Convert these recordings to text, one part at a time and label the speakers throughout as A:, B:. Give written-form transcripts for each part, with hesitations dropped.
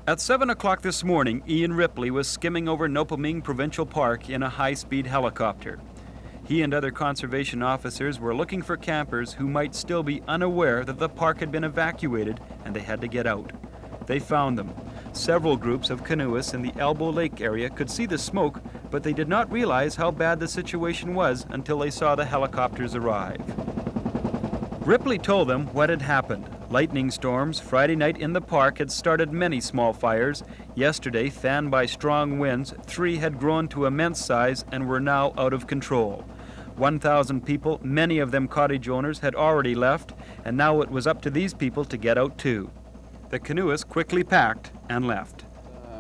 A: At 7 o'clock this morning, Ian Ripley was skimming over Nopiming Provincial Park in a high-speed helicopter. He and other conservation officers were looking for campers who might still be unaware that the park had been evacuated and they had to get out. They found them. Several groups of canoeists in the Elbow Lake area could see the smoke, but they did not realize how bad the situation was until they saw the helicopters arrive. Ripley told them what had happened. Lightning storms Friday night in the park had started many small fires. Yesterday, fanned by strong winds, 3 had grown to immense size and were now out of control. 1,000 people, many of them cottage owners, had already left, and now it was up to these people to get out too. The canoeists quickly packed and left.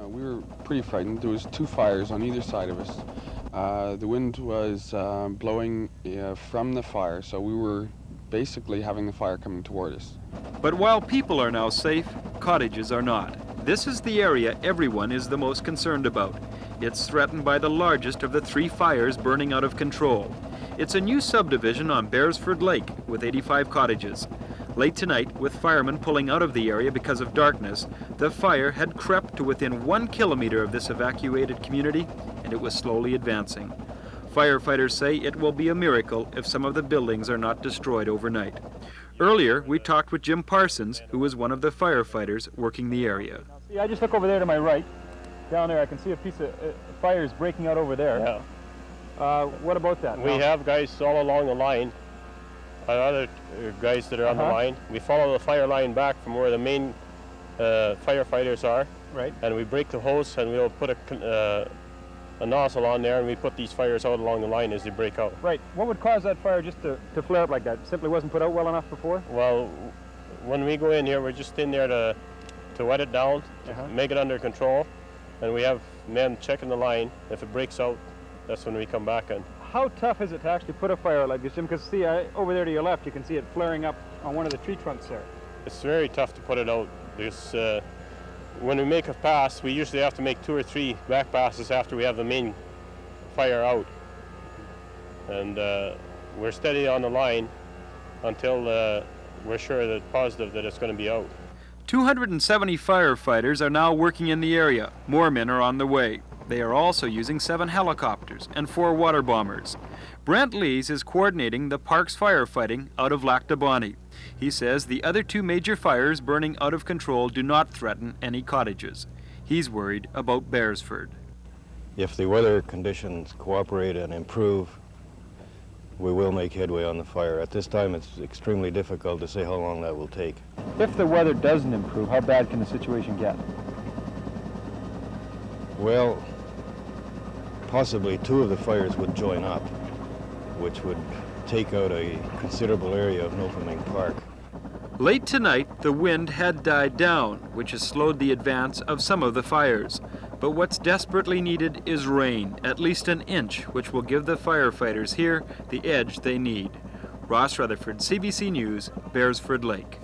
B: We were pretty frightened. There was 2 fires on either side of us. The wind was blowing from the fire, so we were basically having the fire coming toward us.
A: But while people are now safe, cottages are not. This is the area everyone is the most concerned about. It's threatened by the largest of the 3 fires burning out of control. It's a new subdivision on Beresford Lake with 85 cottages. Late tonight, with firemen pulling out of the area because of darkness, the fire had crept to within 1 kilometer of this evacuated community, and it was slowly advancing. Firefighters say it will be a miracle if some of the buildings are not destroyed overnight. Earlier, we talked with Jim Parsons, who was one of the firefighters working the area.
C: See, I just look over there to my right. Down there, I can see a piece of fires breaking out over there.
D: Yeah.
C: What about that?
D: We have guys all along the line, other guys that are on the line. We follow the fire line back from where the main firefighters are.
C: Right.
D: And we break the hose and we'll put a nozzle on there and we put these fires out along the line as they break out.
C: Right. What would cause that fire just to flare up like that? It simply wasn't put out well enough before?
D: Well, when we go in here, we're just in there to wet it down, make it under control, and we have men checking the line. If it breaks out, that's when we come back in.
C: How tough is it to actually put a fire out like this, Jim? Because see, over there to your left, you can see it flaring up on one of the tree trunks there.
D: It's very tough to put it out. When we make a pass, we usually have to make 2 or 3 back passes after we have the main fire out. And we're steady on the line until we're sure that positive that it's going to be out.
A: 270 firefighters are now working in the area. More men are on the way. They are also using 7 helicopters and 4 water bombers. Brent Lees is coordinating the park's firefighting out of Lac de Bonnie. He says the other 2 major fires burning out of control do not threaten any cottages. He's worried about Beresford.
E: If the weather conditions cooperate and improve, we will make headway on the fire. At this time, it's extremely difficult to say how long that will take.
C: If the weather doesn't improve, how bad can the situation get?
E: Well, possibly 2 of the fires would join up, which would take out a considerable area of Nopiming Park.
A: Late tonight, the wind had died down, which has slowed the advance of some of the fires. But what's desperately needed is rain, at least an inch, which will give the firefighters here the edge they need. Ross Rutherford, CBC News, Beresford Lake.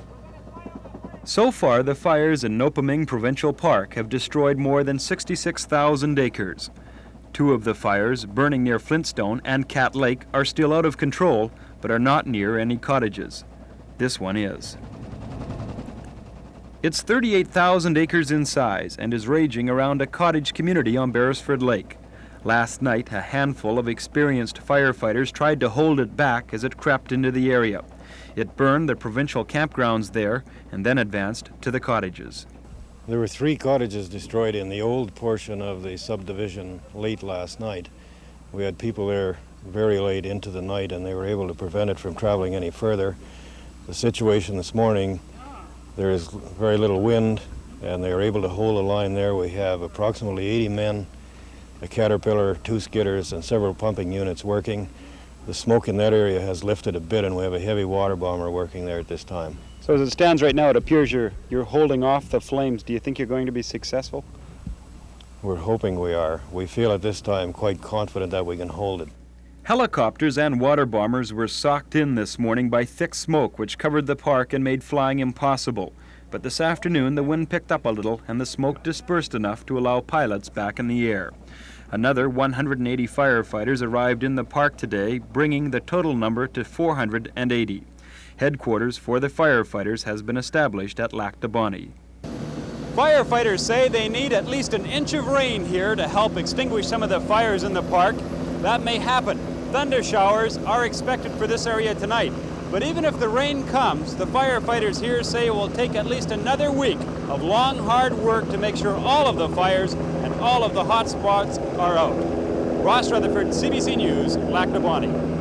A: So far, the fires in Nopiming Provincial Park have destroyed more than 66,000 acres. 2 of the fires, burning near Flintstone and Cat Lake, are still out of control, but are not near any cottages. This one is. It's 38,000 acres in size and is raging around a cottage community on Beresford Lake. Last night, a handful of experienced firefighters tried to hold it back as it crept into the area. It burned the provincial campgrounds there and then advanced to the cottages.
E: There were 3 cottages destroyed in the old portion of the subdivision late last night. We had people there very late into the night and they were able to prevent it from traveling any further. The situation this morning, there is very little wind and they were able to hold a line there. We have approximately 80 men, a Caterpillar, 2 skidders and several pumping units working. The smoke in that area has lifted a bit and we have a heavy water bomber working there at this time.
C: So as it stands right now, it appears you're holding off the flames. Do you think you're going to be successful?
E: We're hoping we are. We feel at this time quite confident that we can hold it.
A: Helicopters and water bombers were socked in this morning by thick smoke which covered the park and made flying impossible. But this afternoon the wind picked up a little and the smoke dispersed enough to allow pilots back in the air. Another 180 firefighters arrived in the park today, bringing the total number to 480. Headquarters for the firefighters has been established at Lac de Bonnie. Firefighters say they need at least an inch of rain here to help extinguish some of the fires in the park. That may happen. Thunder showers are expected for this area tonight. But even if the rain comes, the firefighters here say it will take at least another week of long, hard work to make sure all of the fires and all of the hot spots are out. Ross Rutherford, CBC News, Lac-Nabonnie.